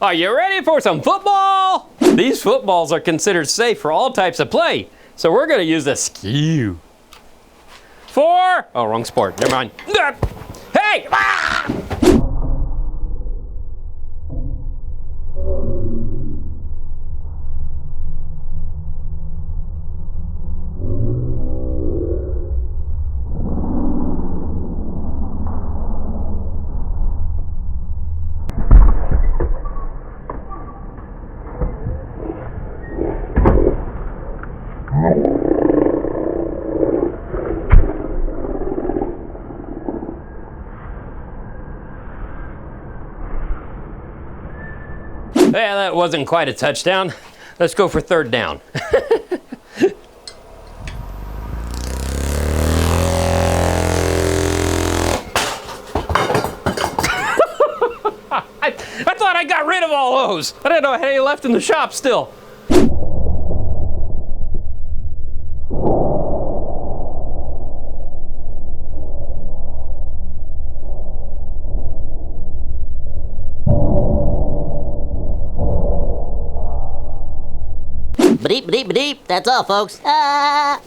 Are you ready for some football? These footballs are considered safe for all types of play, so we're gonna use the skew. Oh, wrong sport, never mind. Hey! Ah! Yeah, that wasn't quite a touchdown. Let's go for third down. I thought I got rid of all those. I didn't know I had any left in the shop still. Beep, beep, beep. That's all, folks. Ah!